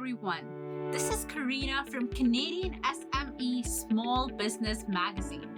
everyone. This is Karina from Canadian SME Small Business Magazine.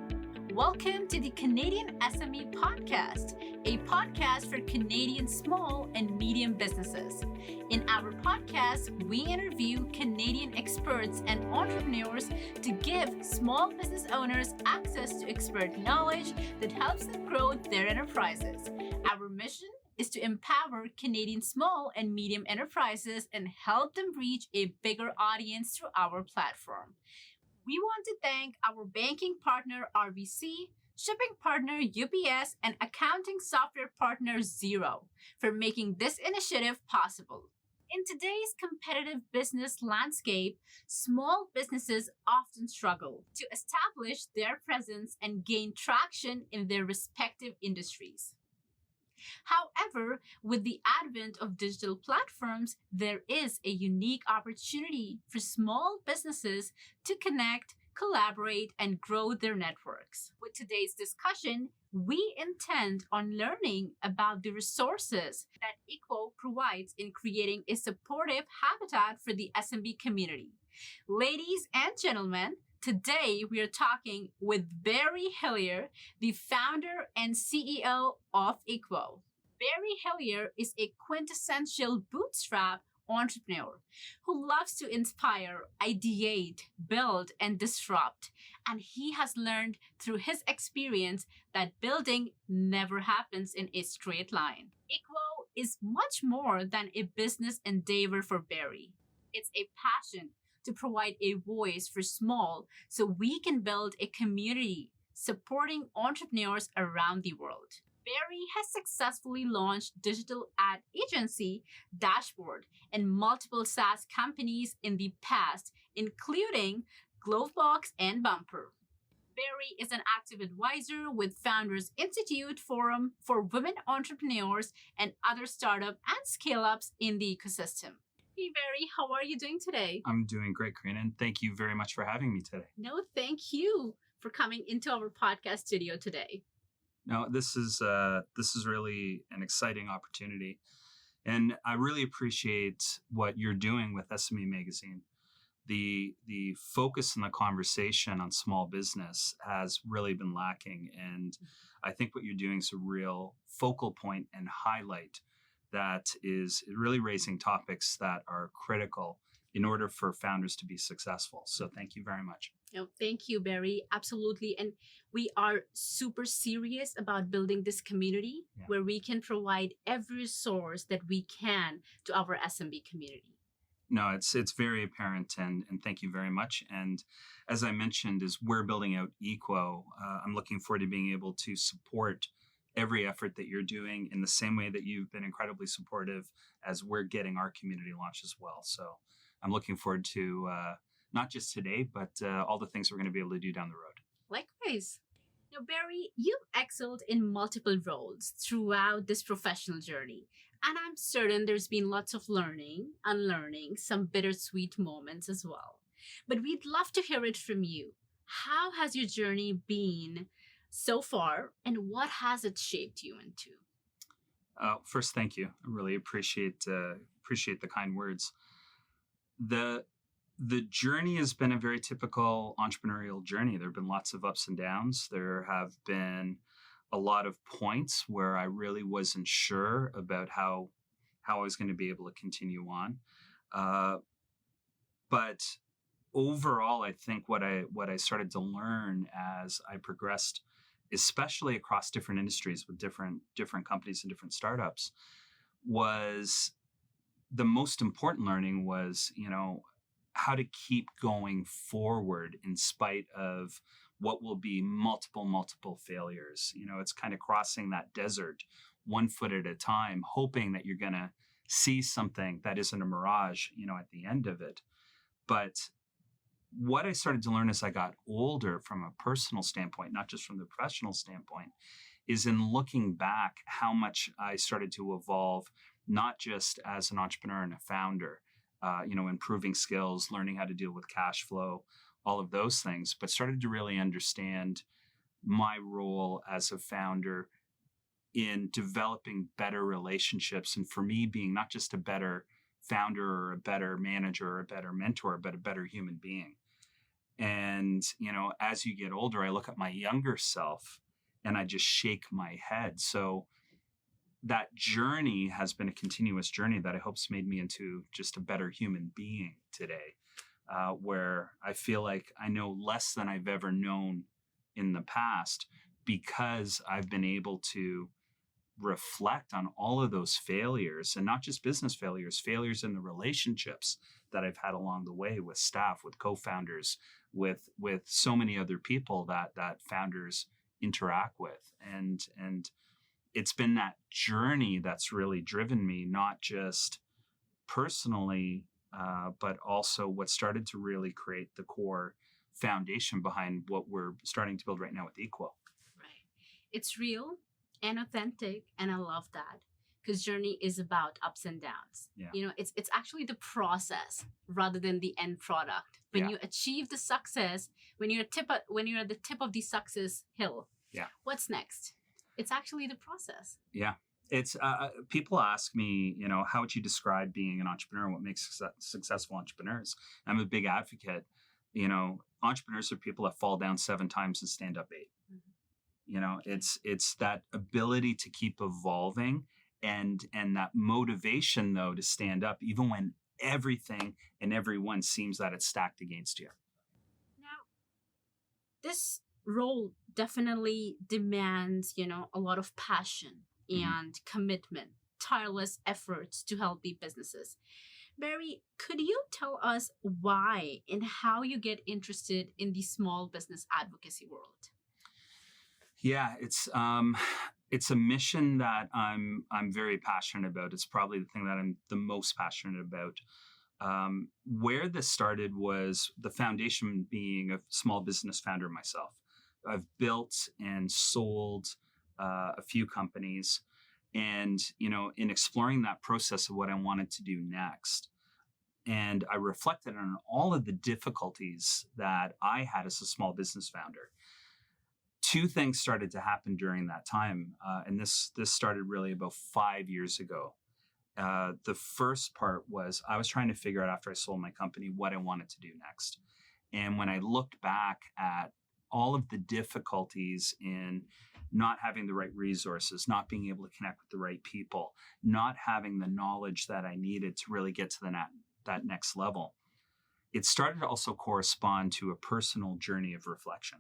Welcome to the Canadian SME Podcast, a podcast for Canadian small and medium businesses. In our podcast, we interview Canadian experts and entrepreneurs to give small business owners access to expert knowledge that helps them grow their enterprises. Our mission is to empower Canadian small and medium enterprises and help them reach a bigger audience through our platform. We want to thank our banking partner RBC, shipping partner UPS, and accounting software partner Xero for making this initiative possible. In today's competitive business landscape, small businesses often struggle to establish their presence and gain traction in their respective industries. However, with the advent of digital platforms, there is a unique opportunity for small businesses to connect, collaborate, and grow their networks. With today's discussion, we intend on learning about the resources that eQuo provides in creating a supportive habitat for the SMB community. Ladies and gentlemen, today we are talking with Barry Hillier, the founder and CEO of eQuo. Barry Hillier is a quintessential bootstrap entrepreneur who loves to inspire, ideate, build, and disrupt. And he has learned through his experience that building never happens in a straight line. eQuo is much more than a business endeavor for Barry. It's a passion to provide a voice for small so we can build a community supporting entrepreneurs around the world. Barry has successfully launched digital ad agency Dashboard and multiple SaaS companies in the past, including Glovebox and Bumper. Barry is an active advisor with Founders Institute Forum for women entrepreneurs and other startup and scale-ups in the ecosystem. Hey, Barry, how are you doing today? I'm doing great, Karina, and thank you very much for having me today. No, thank you for coming into our podcast studio today. Now, this is really an exciting opportunity, and I really appreciate what you're doing with SME Magazine. The focus and the conversation on small business has really been lacking, and I think what you're doing is a real focal point and highlight that is really raising topics that are critical in order for founders to be successful. So thank you very much. Oh, thank you, Barry. Absolutely. And we are super serious about building this community where we can provide every resource that we can to our SMB community. No, it's very apparent, and thank you very much. And as I mentioned, as we're building out eQuo, I'm looking forward to being able to support every effort that you're doing in the same way that you've been incredibly supportive as we're getting our community launch as well. So I'm looking forward to not just today, but all the things we're going to be able to do down the road. Likewise. Now, Barry, you've excelled in multiple roles throughout this professional journey. And I'm certain there's been lots of learning, unlearning, some bittersweet moments as well. But we'd love to hear it from you. How has your journey been so far, and what has it shaped you into? First, thank you. I really appreciate the kind words. The journey has been a very typical entrepreneurial journey. There have been lots of ups and downs. There have been a lot of points where I really wasn't sure about how I was going to be able to continue on. But overall, I think what I started to learn as I progressed, especially across different industries with different companies and different startups, was the most important learning was, how to keep going forward in spite of what will be multiple failures. It's kind of crossing that desert 1 foot at a time, hoping that you're going to see something that isn't a mirage, at the end of it. But what I started to learn as I got older from a personal standpoint, not just from the professional standpoint, is in looking back how much I started to evolve, not just as an entrepreneur and a founder, improving skills, learning how to deal with cash flow, all of those things, but started to really understand my role as a founder in developing better relationships. And for me, being not just a better founder or a better manager or a better mentor, but a better human being. And, as you get older, I look at my younger self and I just shake my head. So that journey has been a continuous journey that I hope's made me into just a better human being today, where I feel like I know less than I've ever known in the past because I've been able to reflect on all of those failures, and not just business failures in the relationships that I've had along the way with staff, with co-founders, with so many other people that founders interact with. And it's been that journey that's really driven me, not just personally, but also what started to really create the core foundation behind what we're starting to build right now with eQuo. Right. It's real and authentic, and I love that, because journey is about ups and downs. Yeah. It's actually the process rather than the end product. When you achieve the success, when you're at the tip of the success hill, what's next? It's actually the process. Yeah. It's people ask me, how would you describe being an entrepreneur? What makes successful entrepreneurs? I'm a big advocate. Entrepreneurs are people that fall down 7 times and stand up 8. It's that ability to keep evolving and that motivation, though, to stand up even when everything and everyone seems that it's stacked against you. Now, this role definitely demands, a lot of passion and commitment, tireless efforts to help the businesses. Barry, could you tell us why and how you get interested in the small business advocacy world? Yeah, it's a mission that I'm very passionate about. It's probably the thing that I'm the most passionate about. Where this started was the foundation being a small business founder myself. I've built and sold a few companies, and in exploring that process of what I wanted to do next, and I reflected on all of the difficulties that I had as a small business founder. 2 things started to happen during that time, and this started really about 5 years ago. The first part was I was trying to figure out, after I sold my company, what I wanted to do next. And when I looked back at all of the difficulties in not having the right resources, not being able to connect with the right people, not having the knowledge that I needed to really get to that next level, it started to also correspond to a personal journey of reflection.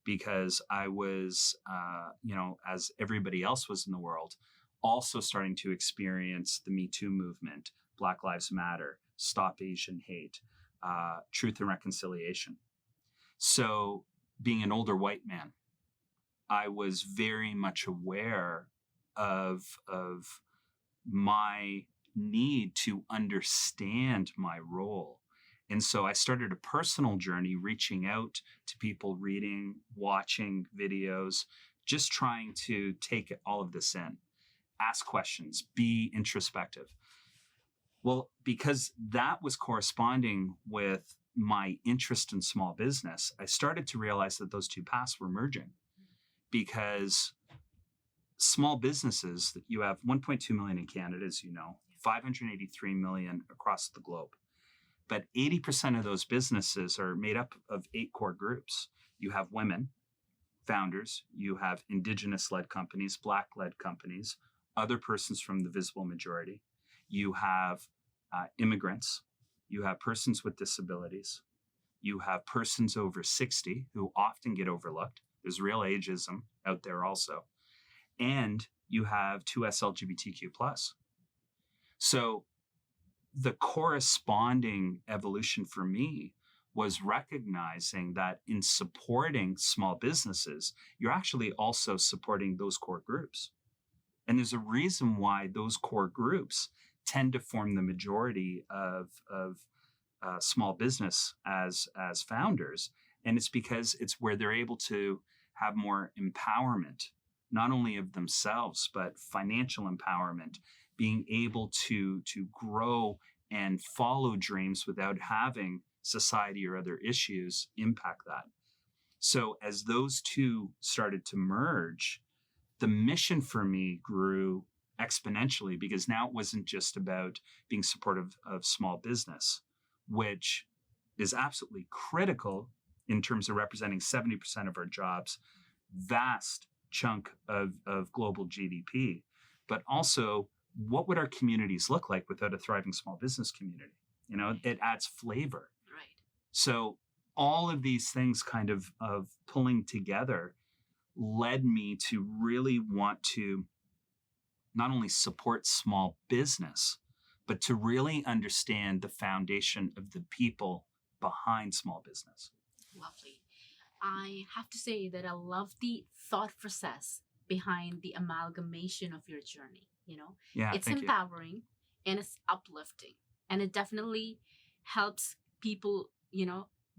Because I was, as everybody else was in the world, also starting to experience the Me Too movement, Black Lives Matter, Stop Asian Hate, Truth and Reconciliation. So being an older white man, I was very much aware of my need to understand my role. And so I started a personal journey, reaching out to people, reading, watching videos, just trying to take all of this in, ask questions, be introspective. Well, because that was corresponding with my interest in small business, I started to realize that those 2 paths were merging. Because small businesses, you have 1.2 million in Canada, as you know, 583 million across the globe. But 80% of those businesses are made up of 8 core groups. You have women founders, you have Indigenous-led companies, Black-led companies, other persons from the visible majority. You have immigrants. You have persons with disabilities. You have persons over 60 who often get overlooked. There's real ageism out there also. And you have 2S LGBTQ+. So the corresponding evolution for me was recognizing that in supporting small businesses, you're actually also supporting those core groups. And there's a reason why those core groups tend to form the majority of small business as founders. And it's because it's where they're able to have more empowerment, not only of themselves, but financial empowerment, being able to grow and follow dreams without having society or other issues impact that. So as those 2 started to merge, the mission for me grew exponentially, because now it wasn't just about being supportive of small business, which is absolutely critical in terms of representing 70% of our jobs, vast chunk of global GDP, but also what would our communities look like without a thriving small business community? It adds flavor. Right. So all of these things kind of pulling together led me to really want to not only support small business, but to really understand the foundation of the people behind small business. Lovely. I have to say that I love the thought process behind the amalgamation of your journey. Yeah, It's thank you. empowering and it's uplifting. And it definitely helps people,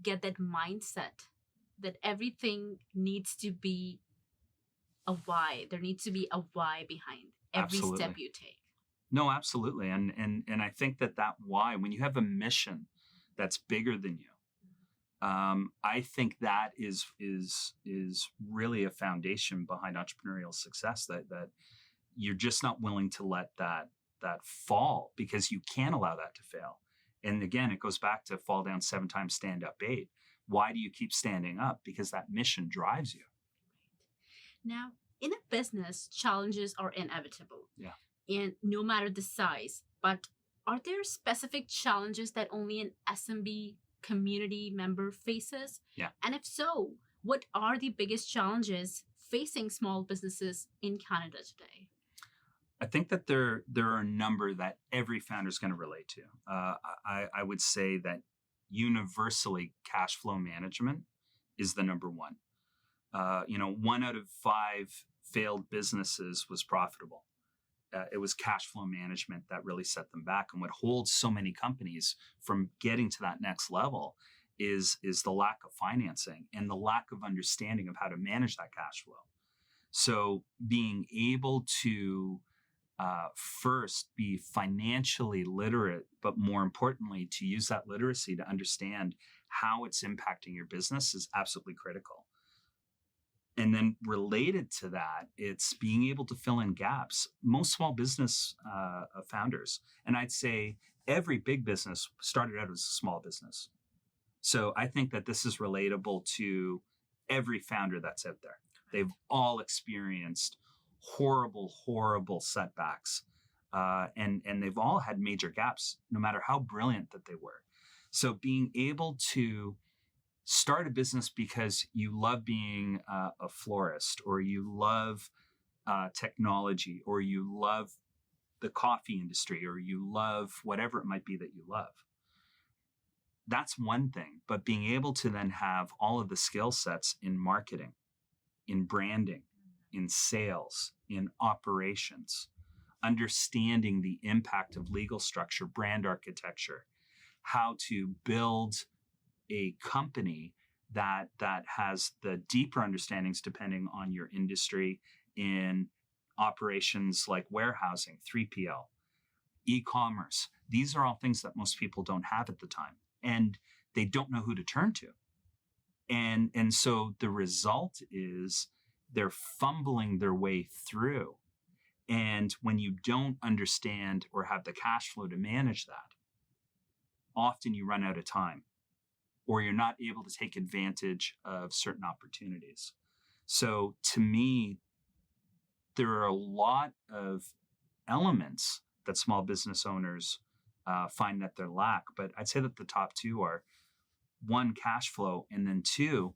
get that mindset that everything needs to be a why. There needs to be a why behind every Absolutely. step you take. No, absolutely. And I think that why, when you have a mission that's bigger than you, I think that is really a foundation behind entrepreneurial success, that you're just not willing to let that fall, because you can't allow that to fail. And again, it goes back to fall down 7 times, stand up 8. Why do you keep standing up? Because that mission drives you. Now, in a business, challenges are inevitable. Yeah. And no matter the size, but are there specific challenges that only an SMB community member faces? Yeah. And if so, what are the biggest challenges facing small businesses in Canada today? I think that there are a number that every founder is going to relate to. I would say that universally, cash flow management is the number one. 1 out of 5 failed businesses was profitable. It was cash flow management that really set them back. And what holds so many companies from getting to that next level is the lack of financing and the lack of understanding of how to manage that cash flow. So being able to first be financially literate, but more importantly, to use that literacy to understand how it's impacting your business is absolutely critical. And then related to that, it's being able to fill in gaps. Most small business founders, and I'd say every big business started out as a small business. So I think that this is relatable to every founder that's out there. They've all experienced horrible setbacks. And they've all had major gaps, no matter how brilliant that they were. So being able to start a business because you love being a florist, or you love technology, or you love the coffee industry, or you love whatever it might be that you love. That's one thing. But being able to then have all of the skill sets in marketing, in branding, in sales, in operations, understanding the impact of legal structure, brand architecture, how to build a company that has the deeper understandings, depending on your industry, in operations like warehousing, 3PL, e-commerce. These are all things that most people don't have at the time, and they don't know who to turn to. And so the result is they're fumbling their way through. And when you don't understand or have the cash flow to manage that, often you run out of time, or you're not able to take advantage of certain opportunities. So to me, there are a lot of elements that small business owners find that they lack. But I'd say that the top 2 are, 1, cash flow, and then 2,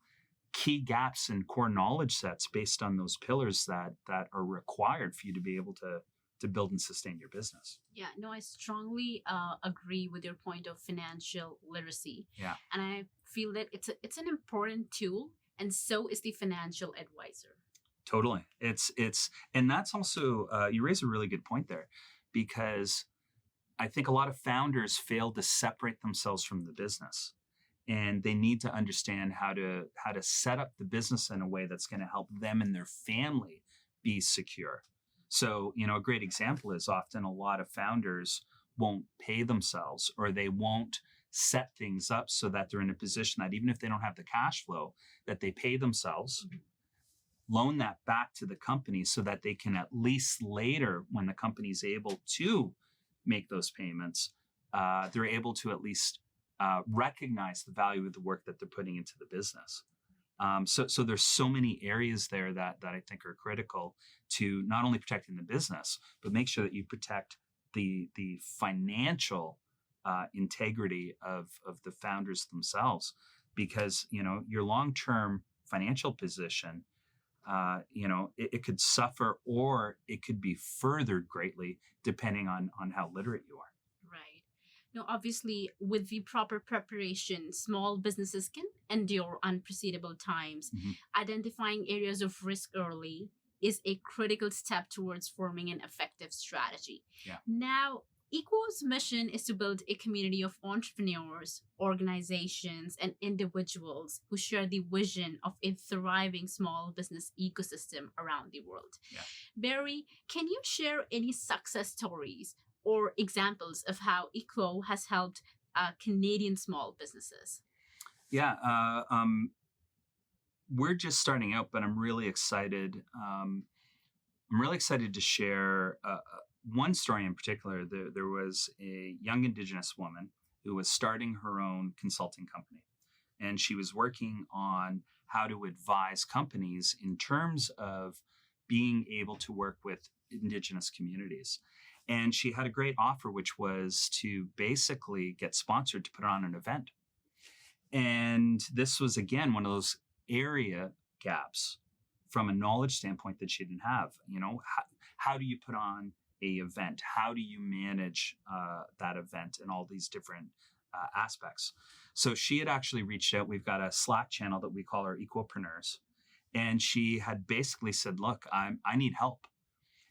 key gaps in core knowledge sets based on those pillars that are required for you to be able to build and sustain your business. Yeah, no, I strongly agree with your point of financial literacy. Yeah. And I feel that it's an important tool, and so is the financial advisor. Totally. And that's also, you raise a really good point there, because I think a lot of founders fail to separate themselves from the business. And they need to understand how to set up the business in a way that's going to help them and their family be secure. So, a great example is often a lot of founders won't pay themselves, or they won't set things up so that they're in a position that even if they don't have the cash flow, that they pay themselves, loan that back to the company so that they can at least later, when the company is able to make those payments, they're able to at least recognize the value of the work that they're putting into the business. So there's so many areas there that I think are critical to not only protecting the business, but make sure that you protect the financial integrity of the founders themselves, because your long-term financial position, it could suffer or it could be furthered greatly depending on how literate you are. Right. Now, obviously, with the proper preparation, small businesses can endure unprecedented times. Identifying areas of risk early is a critical step towards forming an effective strategy. Yeah. Now, eQuo's mission is to build a community of entrepreneurs, organizations, and individuals who share the vision of a thriving small business ecosystem around the world. Yeah. Barry, can you share any success stories or examples of how eQuo has helped Canadian small businesses? Yeah, we're just starting out, but I'm really excited. I'm really excited to share one story in particular. There was a young Indigenous woman who was starting her own consulting company, and she was working on how to advise companies in terms of being able to work with Indigenous communities. And she had a great offer, which was to basically get sponsored to put on an event. And this was, again, one of those area gaps from a knowledge standpoint that she didn't have. How do you put on a event? How do you manage that event and all these different aspects? So she had actually reached out. We've got a Slack channel that we call our Equopreneurs. And she had basically said, look, I need help.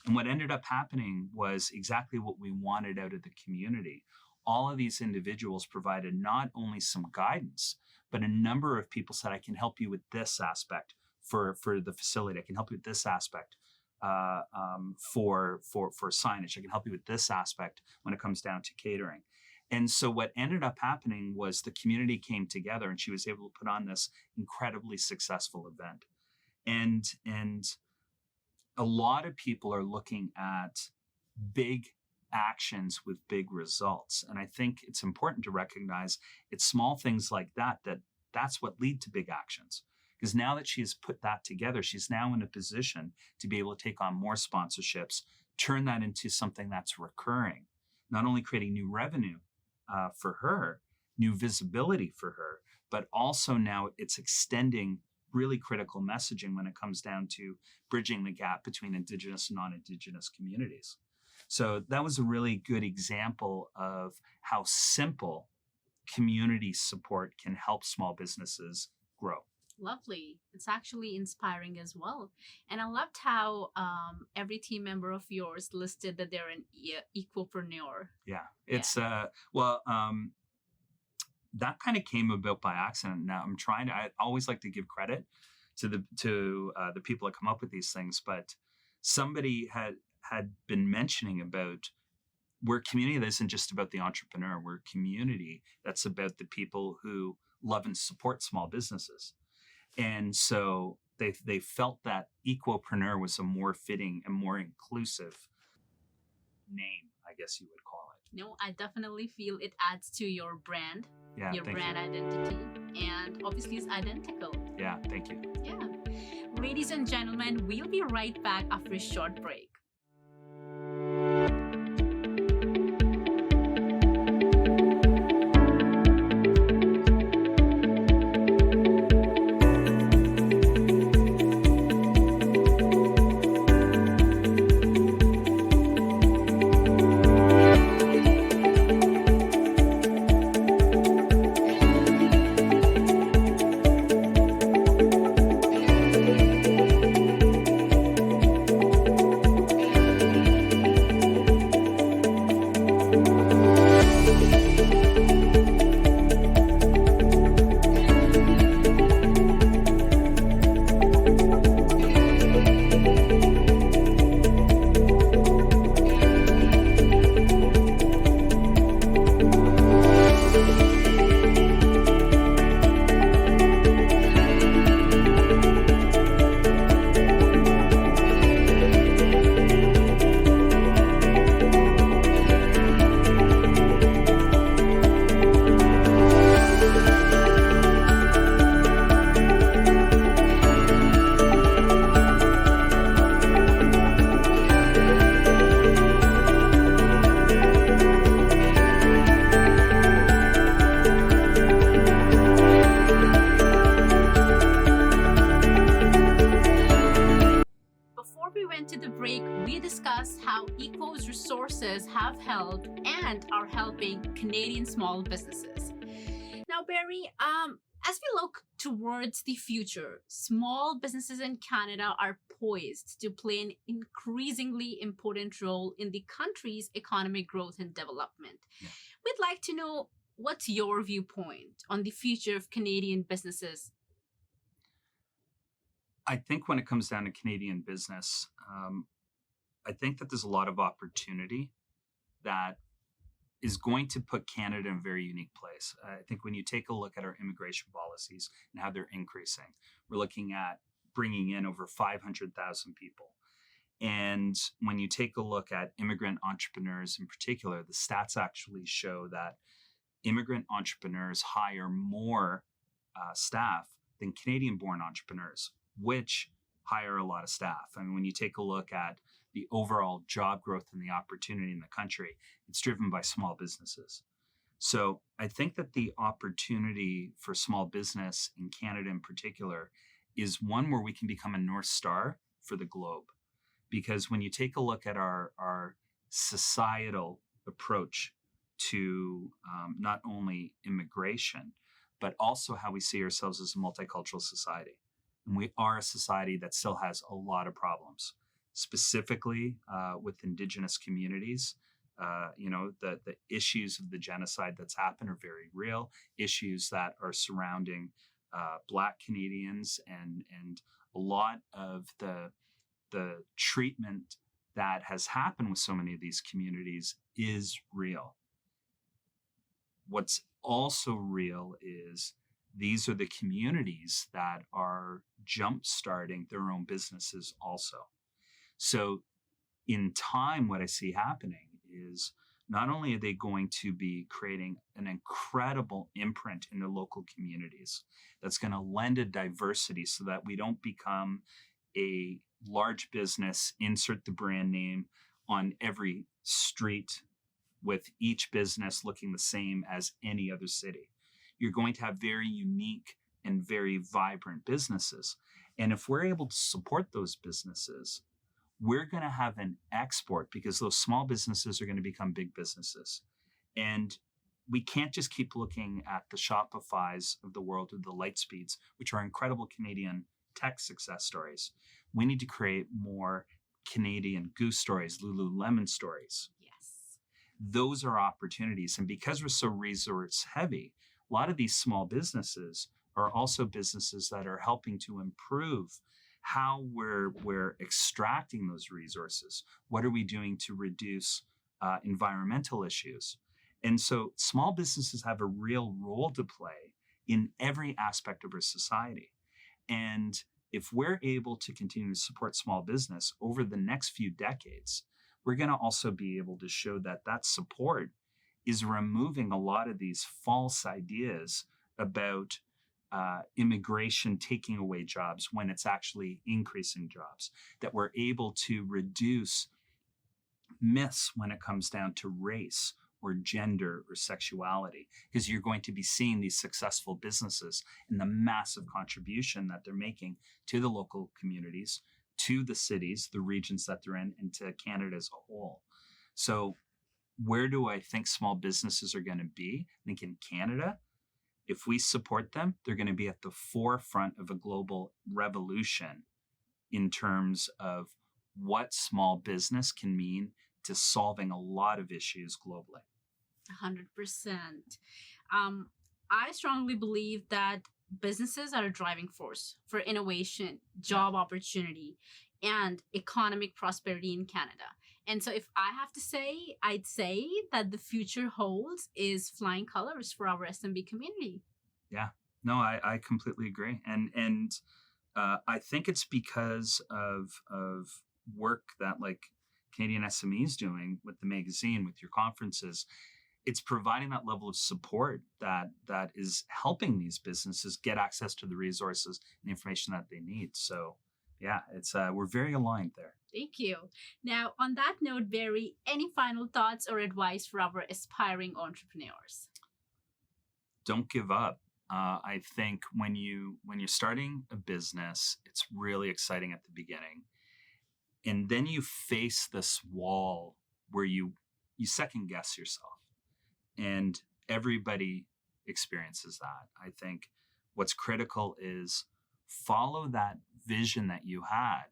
And what ended up happening was exactly what we wanted out of the community. All of these individuals provided not only some guidance, but a number of people said, I can help you with this aspect for the facility. I can help you with this aspect for signage. I can help you with this aspect when it comes down to catering. And so what ended up happening was the community came together and she was able to put on this incredibly successful event. And a lot of people are looking at big actions with big results. And I think it's important to recognize it's small things like that's what lead to big actions. Because now that she's put that together, she's now in a position to be able to take on more sponsorships, turn that into something that's recurring, not only creating new revenue for her, new visibility for her, but also now it's extending really critical messaging when it comes down to bridging the gap between Indigenous and non-Indigenous communities. So that was a really good example of how simple community support can help small businesses grow. Lovely. It's actually inspiring as well. And I loved how every team member of yours listed that they're an equopreneur. Yeah, it's that kind of came about by accident. Now I always like to give credit to the people that come up with these things, but somebody had been mentioning about we're a community that isn't just about the entrepreneur. We're a community that's about the people who love and support small businesses. And so they felt that equopreneur was a more fitting and more inclusive name, I guess you would call it. No, I definitely feel it adds to your brand, Yeah, your brand identity, and obviously it's identical. Yeah, thank you. Yeah. Ladies and gentlemen, we'll be right back after a short break. eQuo's resources have helped and are helping Canadian small businesses. Now, Barry, as we look towards the future, small businesses in Canada are poised to play an increasingly important role in the country's economic growth and development. Yeah. We'd like to know, what's your viewpoint on the future of Canadian businesses? I think when it comes down to Canadian business, I think that there's a lot of opportunity that is going to put Canada in a very unique place. I think when you take a look at our immigration policies and how they're increasing, we're looking at bringing in over 500,000 people. And when you take a look at immigrant entrepreneurs in particular, the stats actually show that immigrant entrepreneurs hire more staff than Canadian-born entrepreneurs, which hire a lot of staff. I mean, when you take a look at the overall job growth and the opportunity in the country, it's driven by small businesses. So I think that the opportunity for small business in Canada in particular is one where we can become a North Star for the globe. Because when you take a look at our societal approach to not only immigration, but also how we see ourselves as a multicultural society. And we are a society that still has a lot of problems, specifically with Indigenous communities. The issues of the genocide that's happened are very real. Issues that are surrounding Black Canadians and a lot of the treatment that has happened with so many of these communities is real. What's also real is these are the communities that are jump-starting their own businesses also. So in time, what I see happening is not only are they going to be creating an incredible imprint in their local communities that's going to lend a diversity so that we don't become a large business, insert the brand name on every street with each business looking the same as any other city. You're going to have very unique and very vibrant businesses. And if we're able to support those businesses, we're going to have an export because those small businesses are going to become big businesses. And we can't just keep looking at the Shopifys of the world or the Lightspeeds, which are incredible Canadian tech success stories. We need to create more Canadian Goose stories, Lululemon stories. Yes. Those are opportunities. And because we're so resource heavy, a lot of these small businesses are also businesses that are helping to improve how we're extracting those resources. What are we doing to reduce environmental issues? And so small businesses have a real role to play in every aspect of our society. And if we're able to continue to support small business over the next few decades, we're going to also be able to show that that support is removing a lot of these false ideas about immigration taking away jobs when it's actually increasing jobs, that we're able to reduce myths when it comes down to race or gender or sexuality, because you're going to be seeing these successful businesses and the massive contribution that they're making to the local communities, to the cities, the regions that they're in, and to Canada as a whole. So where do I think small businesses are going to be? I think in Canada, if we support them, they're going to be at the forefront of a global revolution in terms of what small business can mean to solving a lot of issues globally. 100%. I strongly believe that businesses are a driving force for innovation, job opportunity, and economic prosperity in Canada. And so if I have to say, I'd say that the future holds is flying colors for our SMB community. Yeah, no, I completely agree. And I think it's because of work that like Canadian SME is doing with the magazine, with your conferences. It's providing that level of support that is helping these businesses get access to the resources and the information that they need. So yeah, it's we're very aligned there. Thank you. Now, on that note, Barry, any final thoughts or advice for our aspiring entrepreneurs? Don't give up. I think when you're starting a business, it's really exciting at the beginning. And then you face this wall where you second guess yourself. And everybody experiences that. I think what's critical is follow that vision that you had,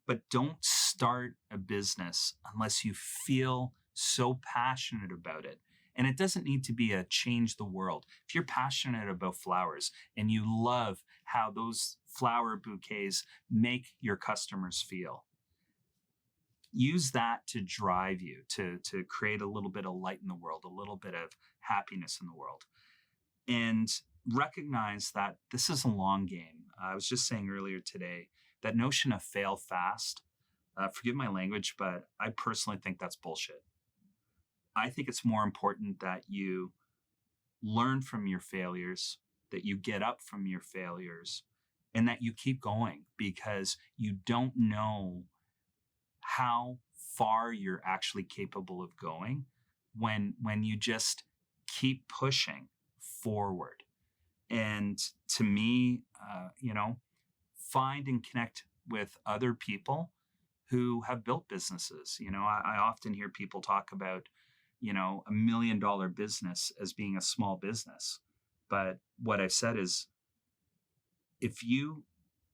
but don't start a business unless you feel so passionate about it. And it doesn't need to be a change the world. If you're passionate about flowers and you love how those flower bouquets make your customers feel, use that to drive you to create a little bit of light in the world, a little bit of happiness in the world. And recognize that this is a long game. I was just saying earlier today, that notion of fail fast, forgive my language, but I personally think that's bullshit. I think it's more important that you learn from your failures, that you get up from your failures, and that you keep going, because you don't know how far you're actually capable of going when you just keep pushing forward. And to me, find and connect with other people who have built businesses. I often hear people talk about, $1 million business as being a small business. But what I've said is, if you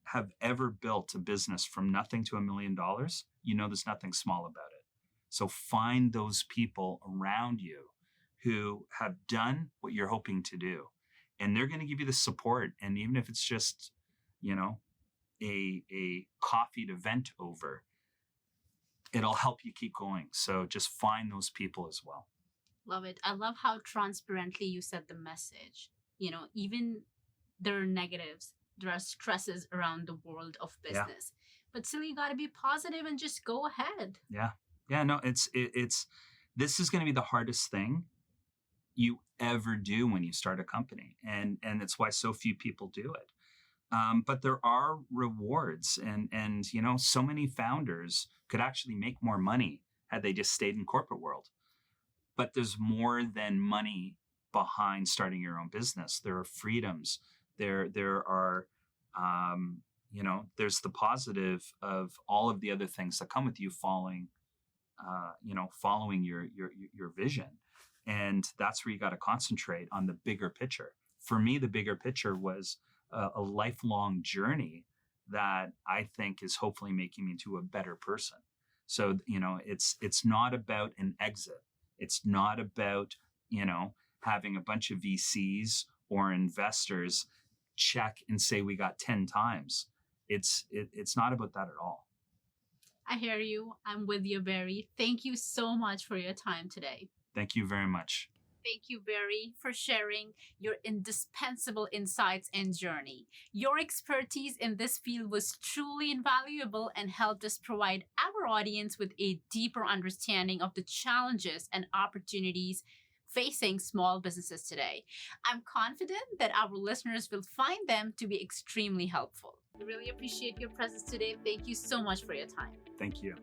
have ever built a business from nothing to $1 million, there's nothing small about it. So find those people around you who have done what you're hoping to do, and they're going to give you the support. And even if it's just, a coffee to vent over, it'll help you keep going. So just find those people as well. Love it. I love how transparently you said the message. Even there are negatives, there are stresses around the world of business, but still you got to be positive and just go ahead. Yeah. No, it's this is going to be the hardest thing you ever do when you start a company. And it's why so few people do it. But there are rewards, and so many founders could actually make more money had they just stayed in corporate world. But there's more than money behind starting your own business. There are freedoms. There are, there's the positive of all of the other things that come with you following your vision. And that's where you got to concentrate on the bigger picture. For me, the bigger picture was a lifelong journey that I think is hopefully making me into a better person. So, it's not about an exit. It's not about, having a bunch of VCs or investors check and say we got 10 times. It's not about that at all. I hear you. I'm with you, Barry. Thank you so much for your time today. Thank you very much. Thank you, Barry, for sharing your indispensable insights and journey. Your expertise in this field was truly invaluable and helped us provide our audience with a deeper understanding of the challenges and opportunities facing small businesses today. I'm confident that our listeners will find them to be extremely helpful. I really appreciate your presence today. Thank you so much for your time. Thank you.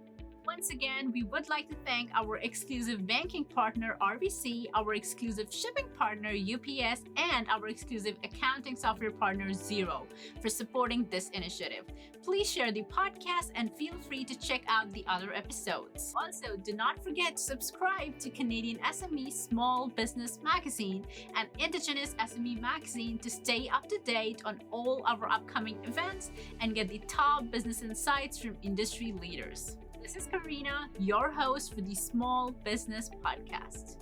Once again, we would like to thank our exclusive banking partner, RBC, our exclusive shipping partner, UPS, and our exclusive accounting software partner, Xero, for supporting this initiative. Please share the podcast and feel free to check out the other episodes. Also, do not forget to subscribe to Canadian SME Small Business Magazine and Indigenous SME Magazine to stay up to date on all our upcoming events and get the top business insights from industry leaders. This is Karina, your host for the Small Business Podcast.